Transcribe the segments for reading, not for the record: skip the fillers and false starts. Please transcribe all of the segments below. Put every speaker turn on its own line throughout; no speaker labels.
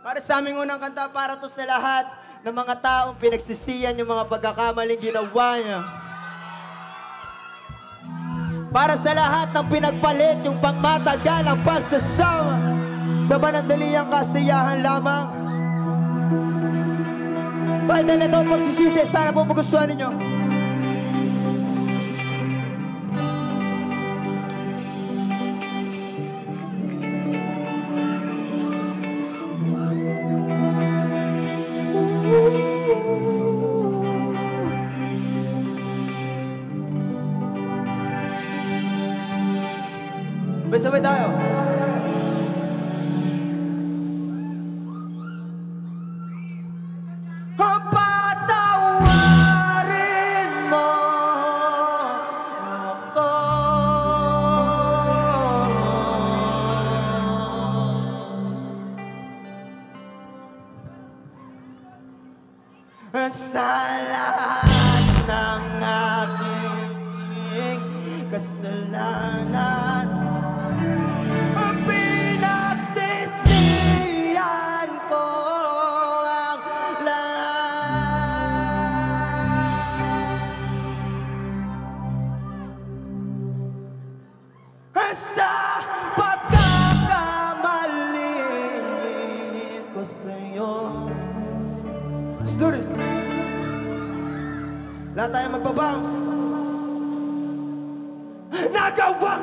Para sa aming unang kanta, para to sa lahat ng mga taong pinagsisiyan yung mga pagkakamaling ginawa niya. Para sa lahat ng pinagpalit yung pangmatagal ang pagsasama sa panandaliang kasiyahan lamang. Dahil ito ang pagsisisi, sana po magustuhan ninyo. Sabay tayo. Patawarin mo ako. Sa lahat ng aking kasalanan, pinagsisihan ko ang lahat. Sa pagkakamali ko sa'yo. Let's do this. Lahat tayo magbabounce. Nagawa!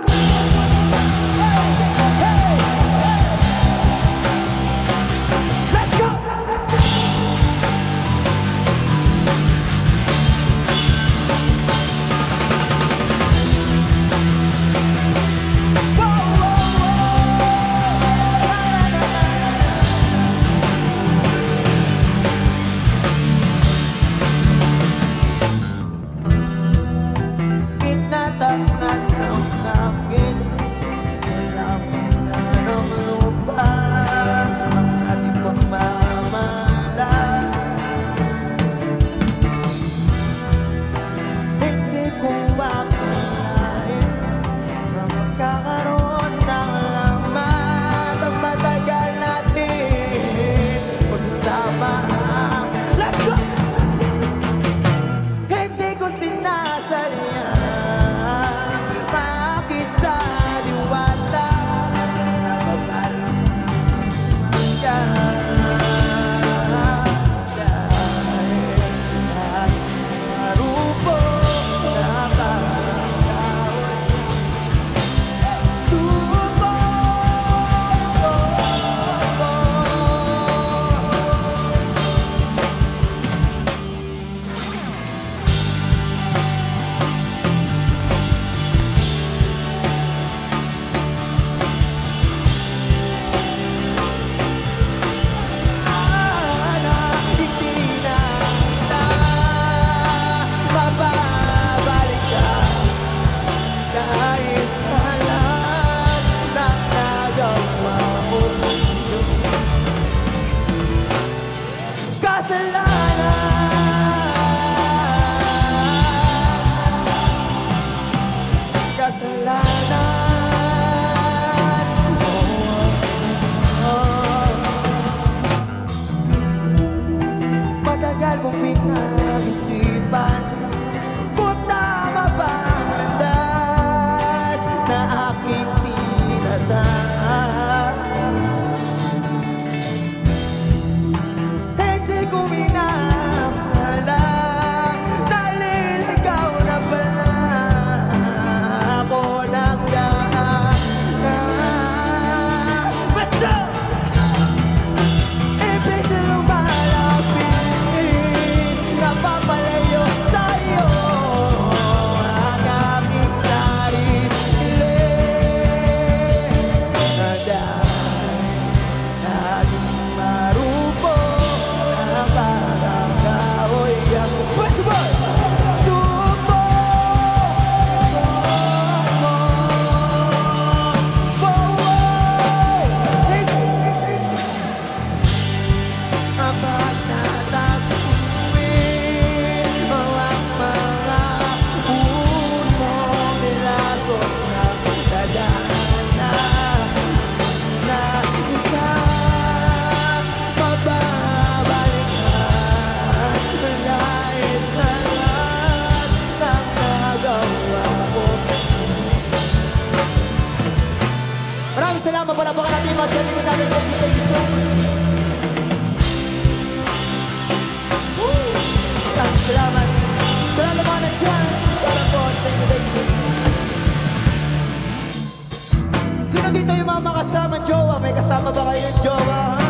kasama ba kayong jowa, ha?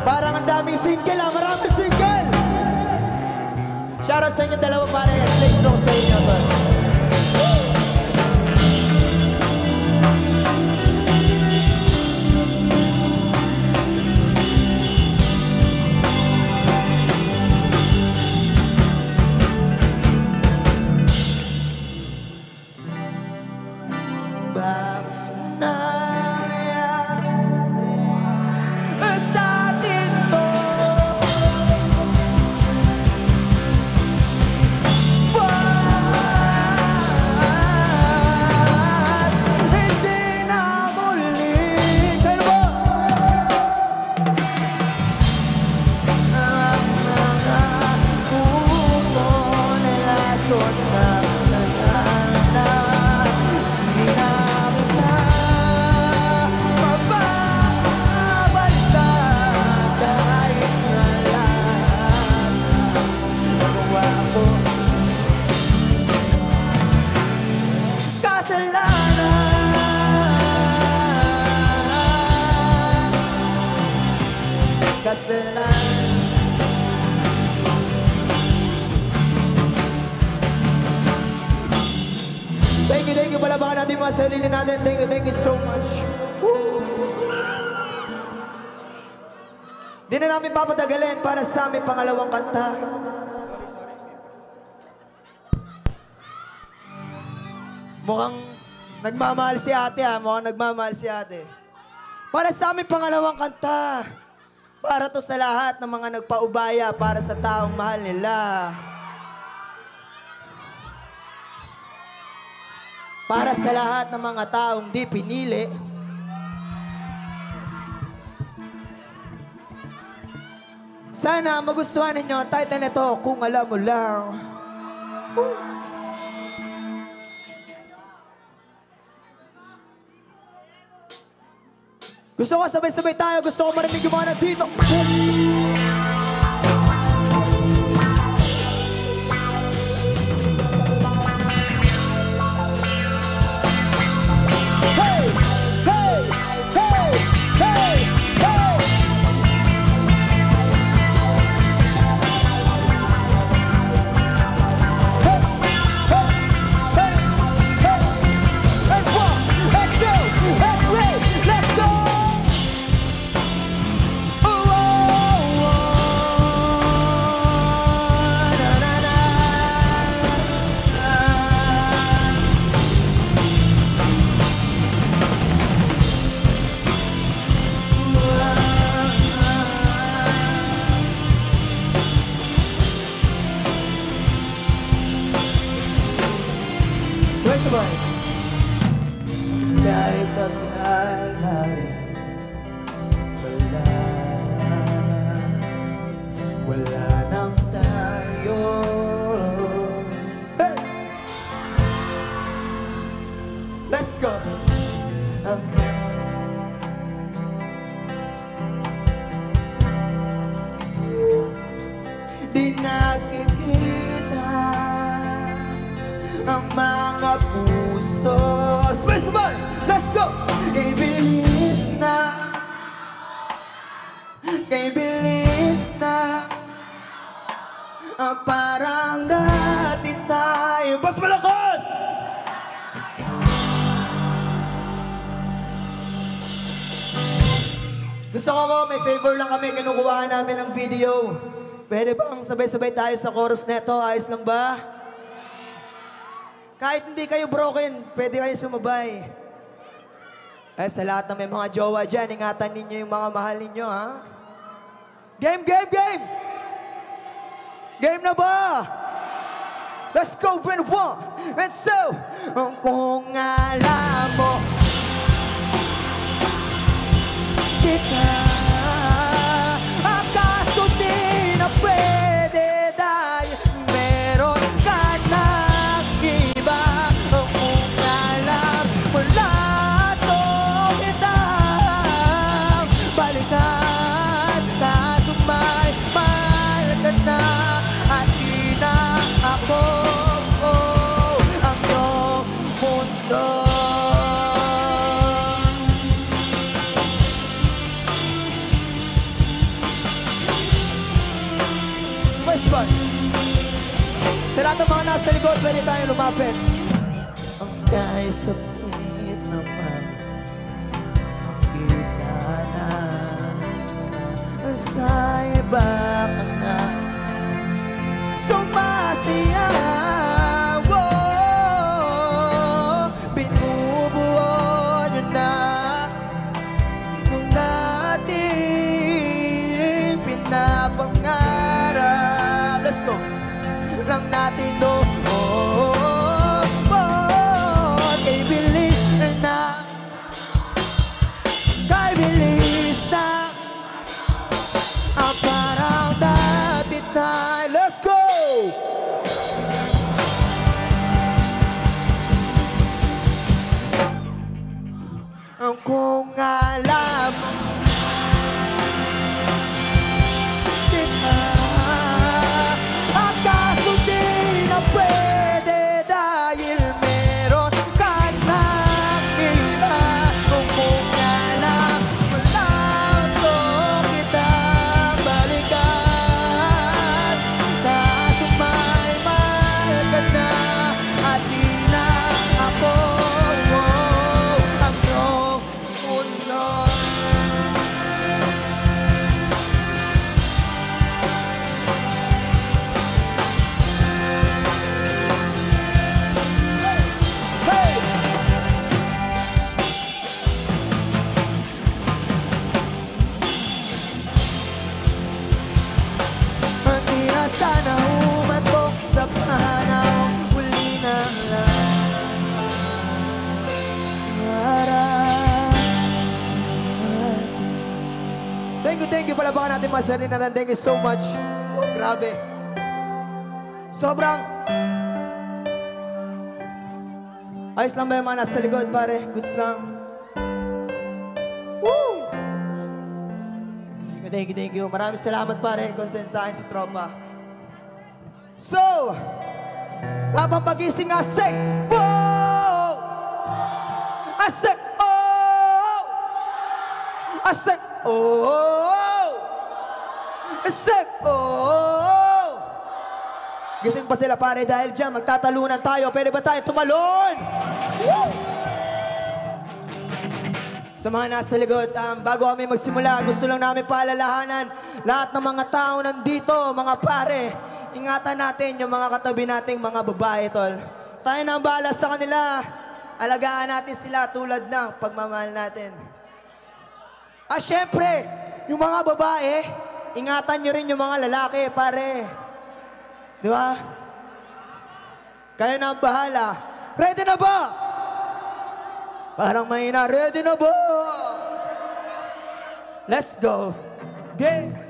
Parang ang daming single, ha? Maraming single! Shoutout sa inyo dalawa para i-explain ko sa inyo, ba? Thank you, palabakan natin mga sarili natin. Thank you so much. Di na namin papatagalin para sa aming pangalawang kanta. Mukhang nagmamahal si ate, ha? Mukhang nagmamahal si ate. Para sa aming pangalawang kanta. Para to sa lahat ng mga nagpaubaya para sa taong mahal nila. Para sa lahat ng mga taong di pinili. Sana magustuhan ninyo ang title nito, Kung Alam Mo Lang. Gusto ko sabay-sabay tayo. Gusto ko marinig yung mga nandito. Kahit ang alay, wala nang tayo. Hey! Let's go! Di nakikita ang mga puso. Sabay-sabay! Let's go! Kay bilis na, kay bilis na, parang dati tayo. Mas malakas! Gusto ko may favor lang kami, kinukuhaan namin ng video. Pwede bang sabay-sabay tayo sa chorus neto? Ayos lang ba? Kahit hindi kayo broken, pwede kayo sumabay. Sa lahat ng may mga jowa dyan, ingatan ninyo yung mga mahal ninyo, ha? Game, game, game! Game na ba? Let's go, Brand 1 and 2. Kung alam mo, di ka, akaso di na pwede dahil meron ka na iba. Kung alam mo lahat o kita, balikan kaso may mahal ka na at di na ako ang iyong mundo. Last one. Sa lahat ng mga nasa likod, pwede tayo lumapit. Ang kahit sa puwit naman, kita na sa iba ka na sumasayaw. Binubuo nyo na yung dating pinapangarap. Let's go! Lang natin do. Kay bilis na, kay bilis na, ang parang dati tayo. Let's go! Ang kung alam kita, akaso di na pwede dahil meron ka ng iba. Kung alam mo lang to kita balikan, kaso may mahal ka na at di na ako ang iyong mundo. Hey! Hindi na sana umatok sa panahon, huli na lang. Thank you. Palabakan natin mga sarili natin. Thank you so much. Oh, grabe. Sobrang ayos lang ba yung mga nasa likod, pare? Goods lang. Woo! Thank you. Maraming salamat, pare. Consent sa akin si tropa. So, habang pagising asik, wow! Asik, oh! Asik, oh! Asik, oh! Gising pa sila, pare, dahil dyan magtatalunan tayo. Pwede ba tayo tumalon? Woo! Sa mga nasa likod, bago kami magsimula, gusto lang namin paalalahanan lahat ng mga tao nandito, mga pare. Ingatan natin yung mga katabi nating mga babae, tol. Tayo na ang bahala sa kanila. Alagaan natin sila tulad ng pagmamahal natin. Ah, syempre, yung mga babae, ingatan nyo rin yung mga lalaki, pare. Di ba? Kayo na ang bahala. Ready na ba? Parang may na, ready na ba? Let's go. Game.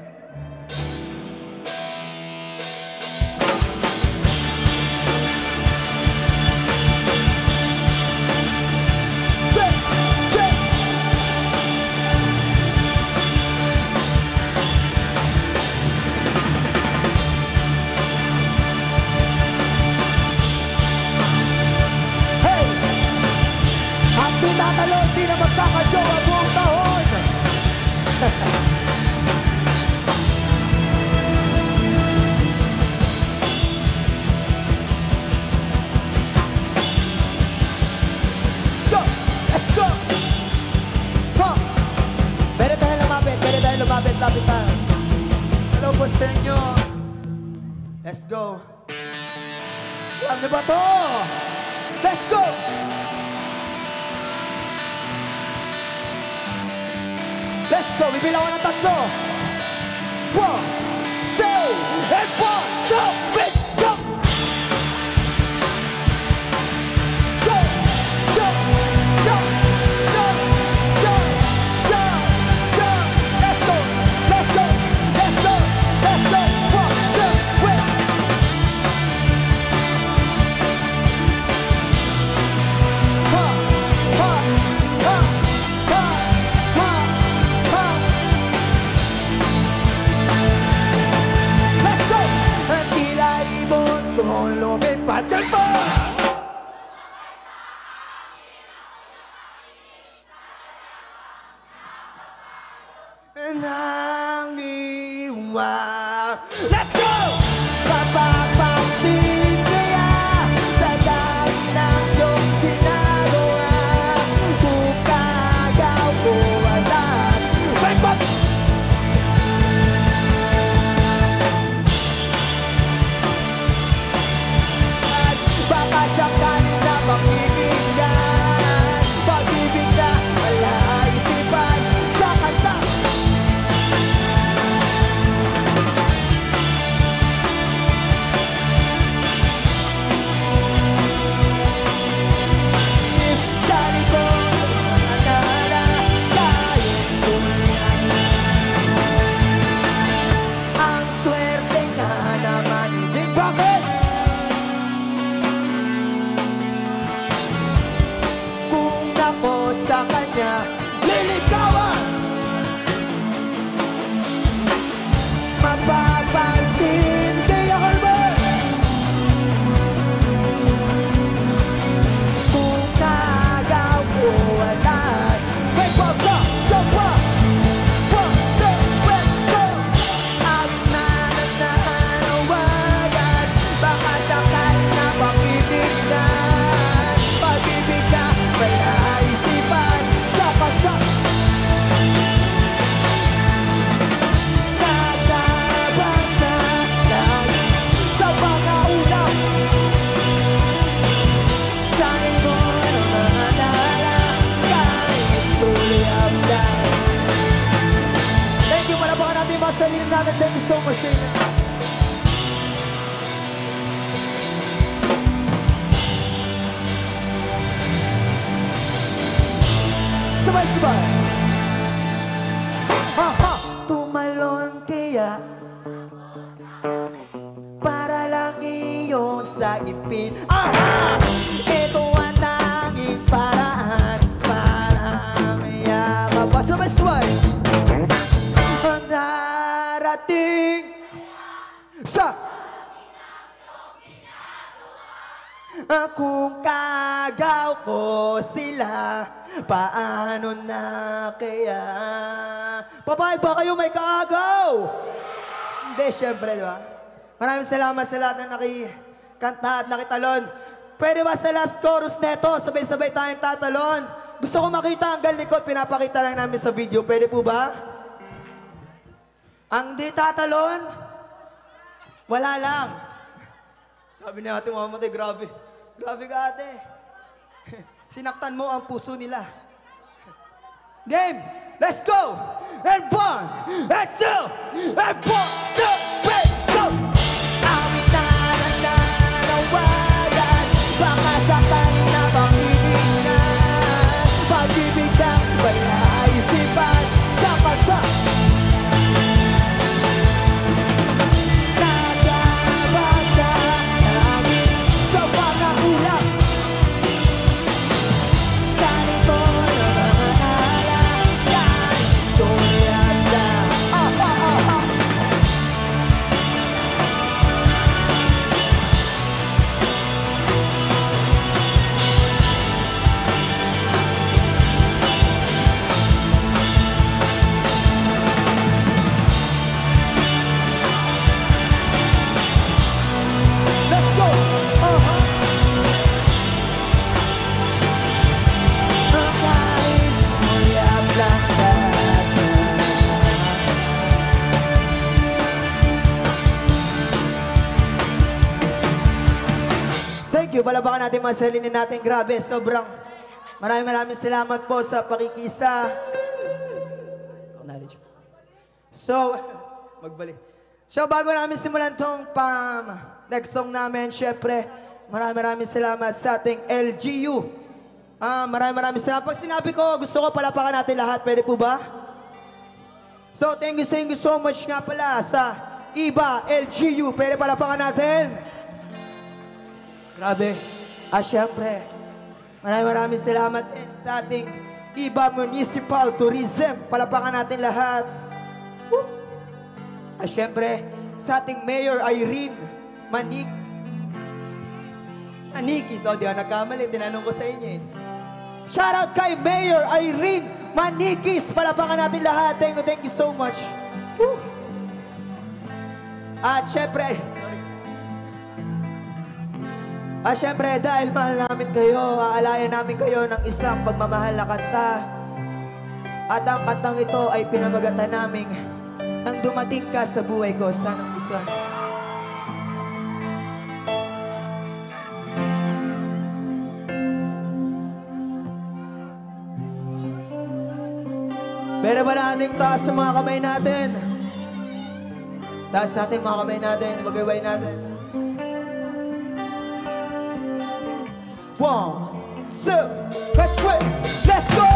Tatalon, di na magkakajowa buong taon. Go! Let's go! Go! Pwede tayo lumapit, lapit tayo. Hello po sa inyo. Let's go. Alam niyo ba to? Let's go! Let's go! Bibilang ko ng tatlo. 1, 2, and 1, 2, let's go! Go! Go! Go! Go! Go! Go! Go! Let's go! Let's go! Let's go! Let's go! 1, 2, wait! Ha! Ha! Ha! Ha! Ha! Let's go! Ang tila ibon kung lumipad ka pa! Nang iwan. Let's go! sarili natin. Thank you so much, Shane. Sabay-sabay. Ha-ha! Tumalon kaya para lang iyong sagipin. Aha! Ito ang tanging paraan para mayaman. Sabay-sabay. Ang darating sa kung kagaw ko sila, paano na kaya? Papayag ba kayo may kaagaw? Hindi, syempre, di ba? Maraming salamat sa lahat na nakikanta at nakitalon. Pwede ba sa last chorus neto, sabay-sabay tayong tatalon? Gusto ko makita ang galikot, pinapakita lang namin sa video. Pwede po ba? Ang di tatalon, wala lang. Sabi ni ate mamamatay, grabe. Grabe ka ate. Sinaktan mo ang puso nila. Game, let's go! And 1, and 2, and 1, 2, 3, go! Awit na nananawagan, baka sakali na makilingan. Pag-ibig ng may naisipan, dapat ba? Palapakan natin mga salinin natin. Grabe, sobrang maraming salamat po sa pakikisa. So, magbalik. So, bago namin simulan tong next song namin, syempre, maraming salamat sa ating LGU. Maraming salamat. Pag sinabi ko, gusto ko palapakan natin lahat. Pwede po ba? So, thank you so much nga pala sa Iba LGU. Pwede palapakan natin. Grabe. Syempre, maraming salamat din sa ating Iba Municipal Tourism. Palapakan natin lahat. Syempre, sa ating Mayor Irene Manikis. O, di ako nagkamali. Tinanong ko sa inyo eh. Shoutout kay Mayor Irene Manikis. Palapakan natin lahat. Thank you so much. Woo. At syempre, syempre, dahil mahal namin kayo, aalayan namin kayo ng isang pagmamahal na kanta. At ang kantang ito ay pinamagatan namin nang dumating ka sa buhay ko. Sanang gusto. Pero ba natin taas sa mga kamay natin? Taas natin mga kamay natin, magayway natin. 1, 2, 3, let's go!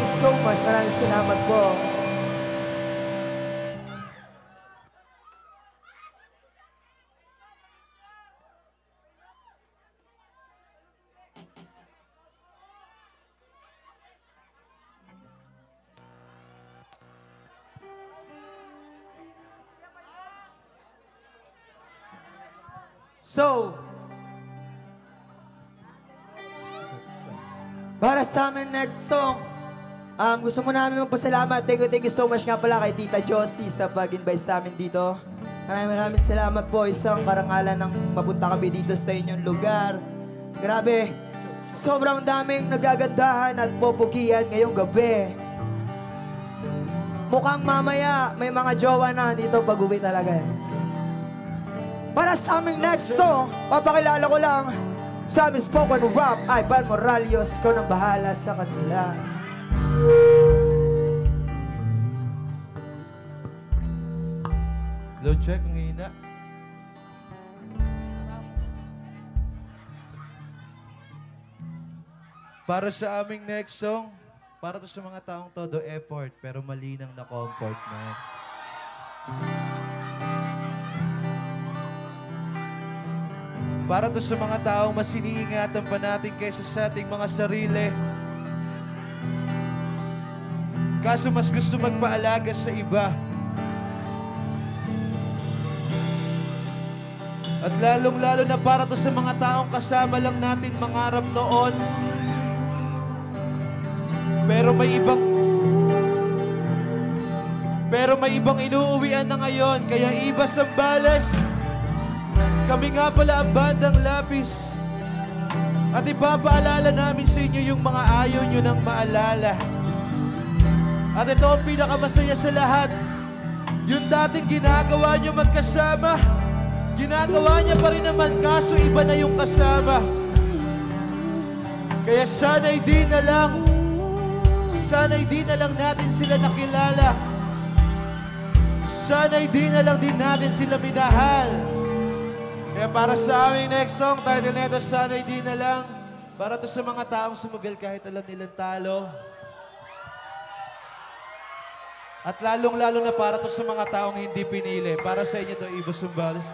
you so much. Maraming salamat po. So, para sa amin next song, gusto mo namin magpasalamat. Thank you so much nga pala kay Tita Josie sa pag-invite sa amin dito. Maraming salamat po. Isang karangalan ng mapunta kami dito sa inyong lugar. Grabe, sobrang daming nagagandahan at popogian ngayong gabi. Mukhang mamaya may mga jowa na dito pag-uwi talaga eh. Para sa aming next song, papakilala ko lang sa aming spoken rap, Ivan Moralios, ko nang bahala sa kanila.
Low check, ang hina. Para sa aming next song, para to sa mga taong todo effort, pero malinang na comfort, man. Para to sa mga taong mas iniingatan pa natin kaysa sa ating mga sarili. Kaso mas gusto magpaalaga sa iba. At lalong-lalo na para to sa mga taong kasama lang natin mangarap noon. Pero may ibang inuuwian na ngayon. Kaya iba Sambales, kami nga pala ang bandang Lapis. At ipapaalala namin sa inyo yung mga ayaw nyo nang maalala. At ito ang pinakamasaya sa lahat. Yung dating ginagawa nyo magkasama, ginagawa niya pa rin naman, kaso iba na yung kasama. Kaya sana'y di na lang natin sila nakilala. Sana'y di na lang din natin sila minahal. Kaya para sa aming next song, title nito, sana'y di na lang. Para to sa mga taong sumugal kahit alam nilang talo. At lalong-lalo na para to sa mga taong hindi pinili. Para sa inyo to, Ivo Sambales.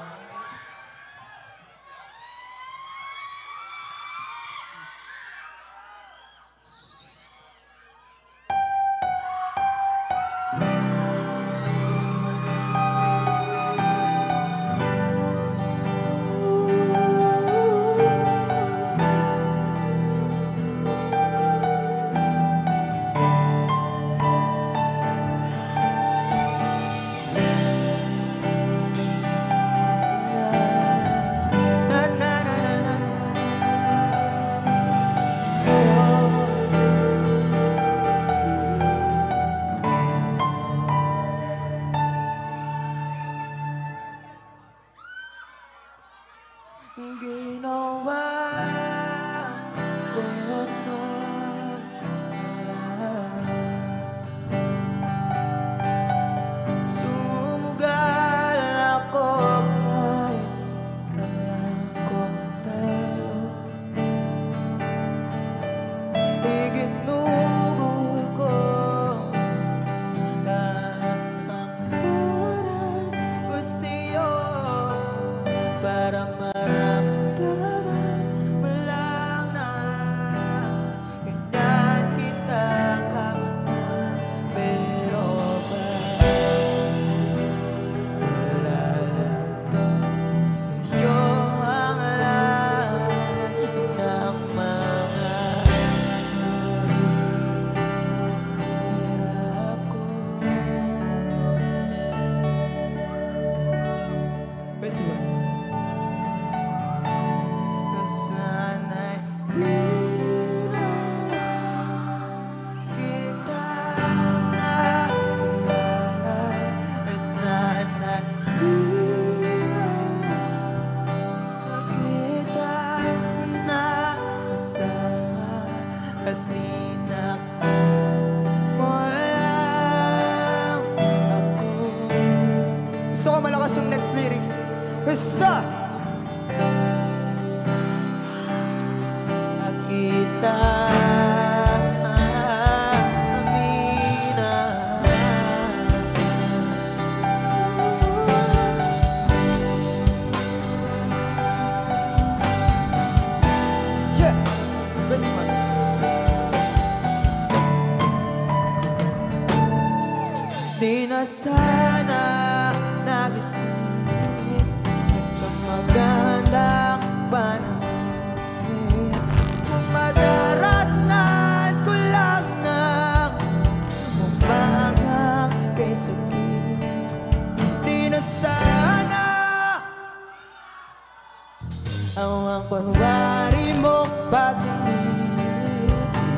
Ginawa ko noon, sumugal ako kahit alam ko talo. Iginugol ko lahat ng oras ko sa'yo para maramdaman mo lang na ganyan kita kamahal. Pero wala lang sa'yo ang lahat ng mga hirap ko. Best one. Sana'y di na kita naalala. Sana'y di na kita nakasama. Kasi mo lang ako. Gusto ko malakas yung next lyrics. Basta! Kita Di na sana nagising sa magandang panahon. Kung madaratnan ko lang ang umagang kay sakit. Di na sana ang panwari mong pag-ibig.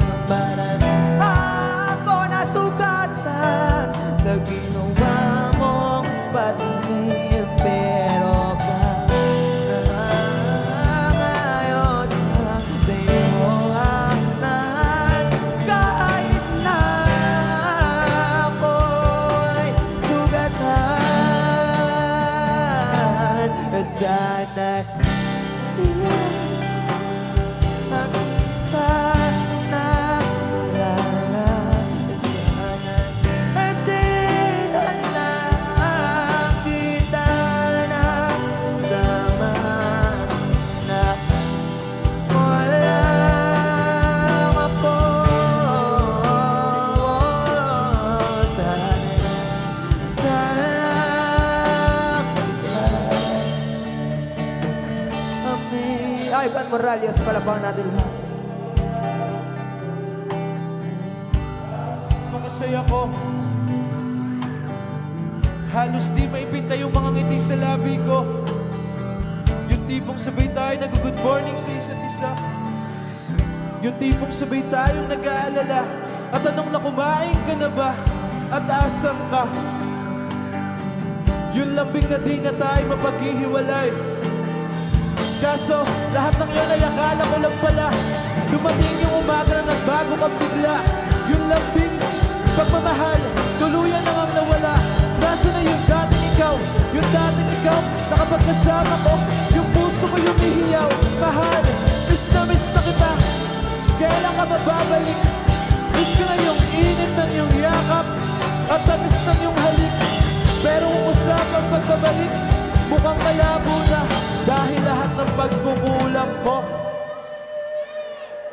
Mabaran ako nasugatan sa ginawa mong pag-ibig. Pero ngayon sa dayuhanan, kahit na ako'y sugatan, sana'y Ivan Morales, palapakan natin lahat.
Makasaya ko. Halos di maipinta yung mga ngiti sa labi ko. Yung tipong sabay tayo nag-good morning sa isa't isa. Yung tipong sabay tayong nag-aalala. At tanong na kumain ka na ba? At asan ka? Yung lambing na di na tayo mapaghihiwalay. Kaso, lahat ng yun ay akala ko lang pala. Dumating yung umaga na nagbago ka bigla. Yung lambing, pagmamahal, tuluyan na ngang nawala. Nasa na yung dating ikaw? Yung dating ikaw, nakapagkasama ko. Yung puso ko yung ihiyaw. Mahal, miss na kita. Kailan ka mababalik? Miss ko na yung init ng iyong yakap at tamis ng iyong halik. Pero kung usapang pagbabalik, mukhang malabo na dahil lahat ng pagkukulang ko.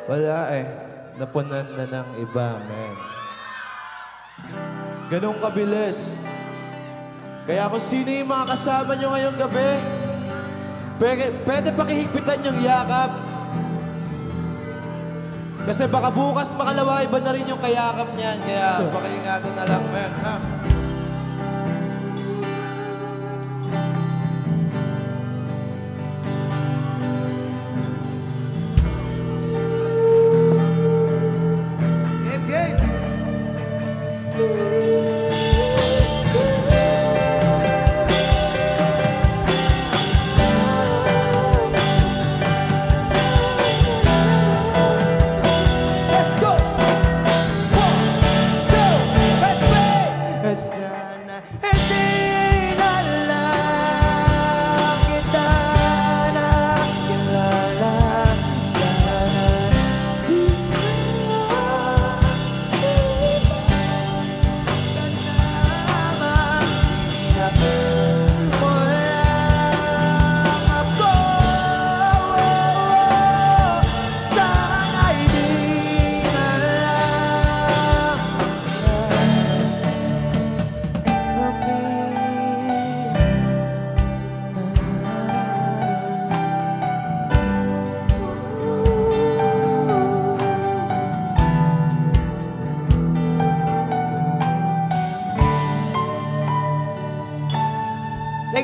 Wala eh. Napunan na ng iba, man. Ganong kabilis. Kaya kung sino yung mga kasama nyo ngayong gabi, pwede pakihigpitan yung yakap. Kasi baka bukas makalawa, iba na rin yung kayakap niyan. Kaya pakiingatan na lang, man, ha?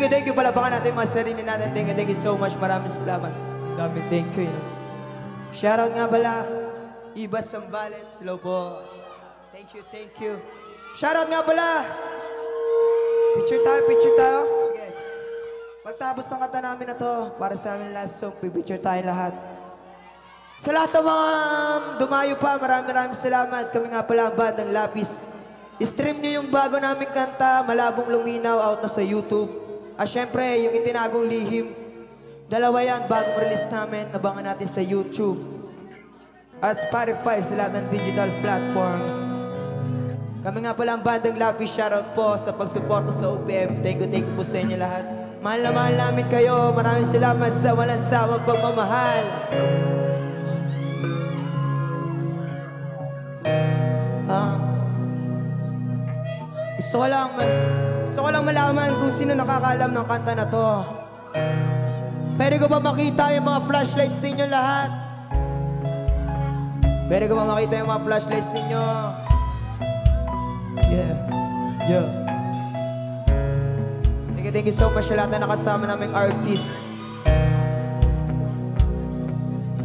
Thank you, palapakan natin mga sarili natin. Thank you so much. Maraming salamat. Daming thank you. Shoutout nga pala, Iba Sambales. Hello po. Thank you. Shoutout nga pala. Picture tayo. Sige. Pagtapos ng kanta namin na to, para sa amin last song, picture tayo lahat. Sa lahat ng mga dumayo pa, maraming salamat. Kami nga pala ang bandang Lapis. I-stream nyo yung bago naming kanta, Malabong Luminaw, out na sa YouTube. At syempre, yung Itinagong Lihim. Dalawa yan, bagong release namin. Abangan natin sa YouTube. At Spotify sa lahat ng digital platforms. Kami nga pala ang bandang Lapis. Shoutout po sa pagsuporta sa OPM. Thank you po sa inyo lahat. Mahal na mahal namin kayo. Maraming salamat sa walang sawang pagmamahal. Gusto ko lang malaman kung sino nakakaalam ng kanta na to. Pwede ko ba makita yung mga flashlights ninyo lahat? Pwede ko ba makita yung mga flashlights ninyo? Yeah. Yeah. Thank you so much sa lahat na nakasama naming artist.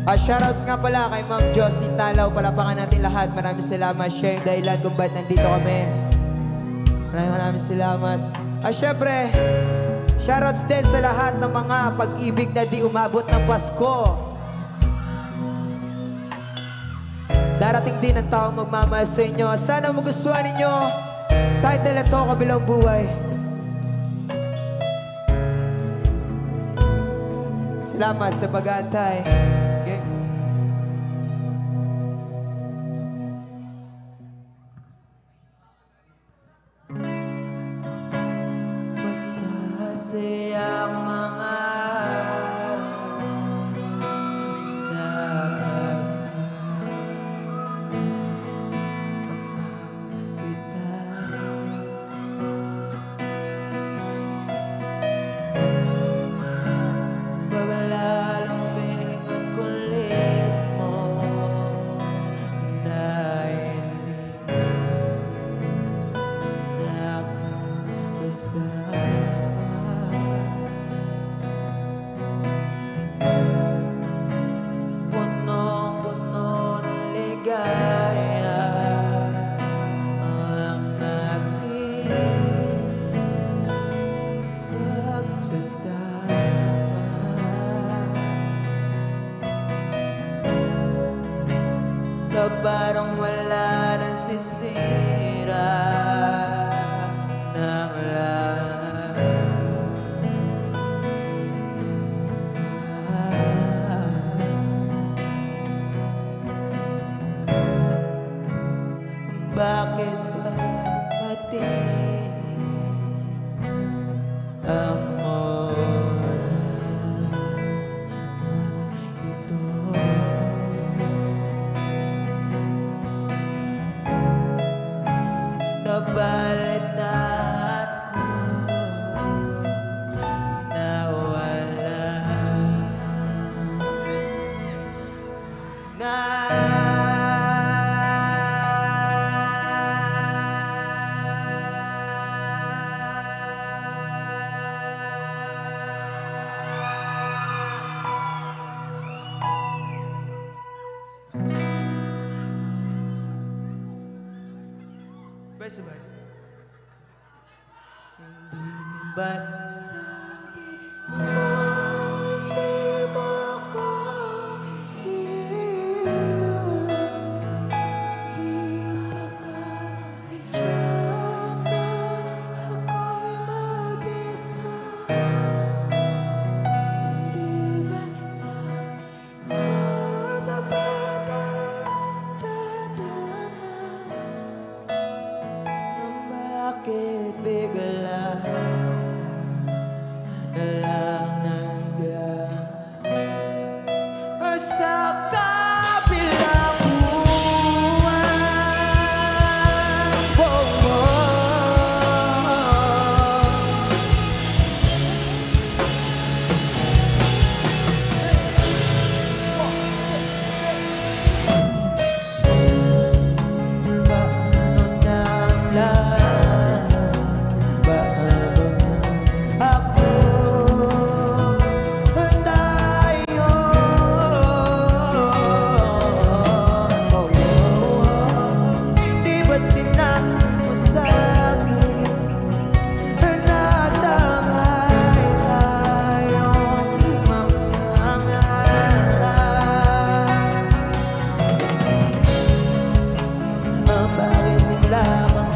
Shoutouts nga pala kay Ma'am Josie Talaw. Palapakan natin lahat. Maraming salamat. Siya yung dahilan kung ba't nandito kami. Maraming salamat. Siyempre, shoutouts din sa lahat ng mga pag-ibig na di umabot ng Pasko. Darating din ang taong magmamahal sa inyo. Sana magustuhan ninyo. Title na to, Kabilang Buhay. Salamat sa pag-aantay. Okay. Masasayang mga parang wala nang sisira ng lahat. Bakit ba mating ang nabalit na ako, nawala na. Sabay. Hindi ba sabi mo hindi mo ko iiwan? Ipinagdiyan na ako'y mag-isa. Hindi ba sabi mo sa bakit bigla na lang nandiyan sa kabilang buwan? Oh, paano nang lahat? Bakit bigla bang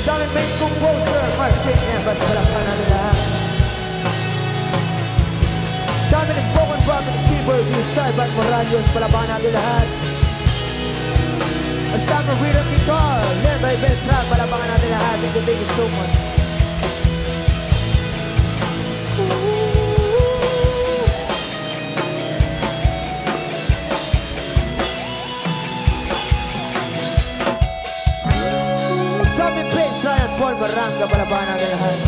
Sa aming main composer, Mark King Evans, palakpan natin lahat. Sa aming spoken word and keyboard, Esteban Morales, palakpan natin lahat. At sa aming rhythm guitar, Lerby Beltran, palakpan natin lahat. Thank you so much. Sa aming bass, Ryan Paul Baranga, palakpan natin lahat.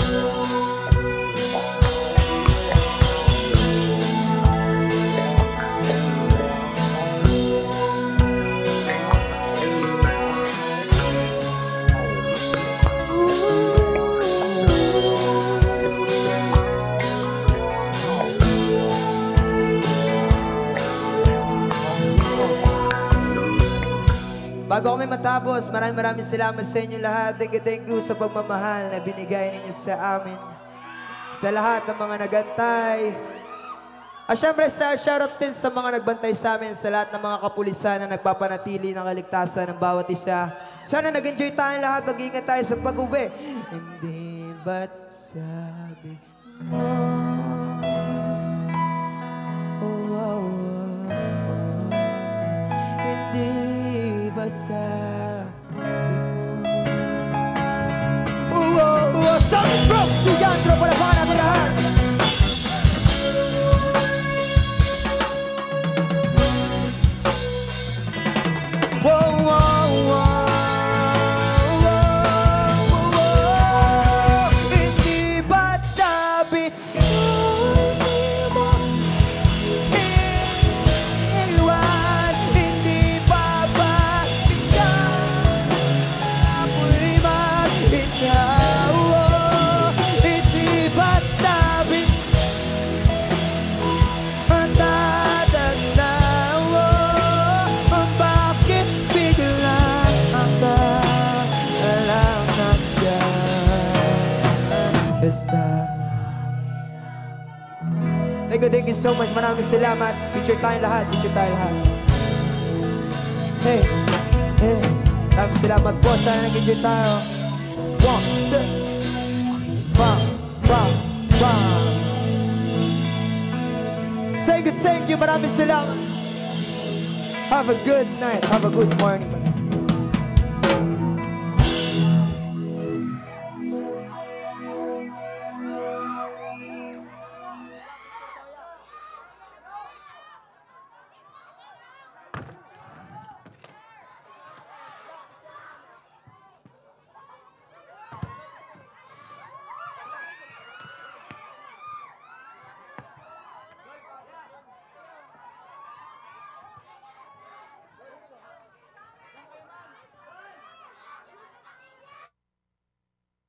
Bago kami matapos, maraming salamat sa inyo lahat. Thank you sa pagmamahal na binigay ninyo sa amin. Sa lahat ng mga nagantay. At syempre, shoutouts din sa mga nagbantay sa amin, sa lahat ng mga kapulisan na nagpapanatili ng kaligtasan ng bawat isa. Sana nag-enjoy tayong lahat, mag-iingat tayo sa pag-uwi. Hindi ba't sabi mo? Hindi ba't sabi mo? Sorry bro! Si Yandro, palapakan natin lahat! Hindi ba't sabi mo iwan? Hindi pa ba ikaw ako'y mag-ikaw? Hindi ba't sabi ang tatanaw? Bakit bigla ang alam nandiyan isa? Thank you so much. Maraming salamat. Picture tayong lahat. Hey. Maraming salamat po. Sana nag-enjoy tayo. 1, 2, bam. Thank you. Maraming salamat. Have a good night. Have a good morning.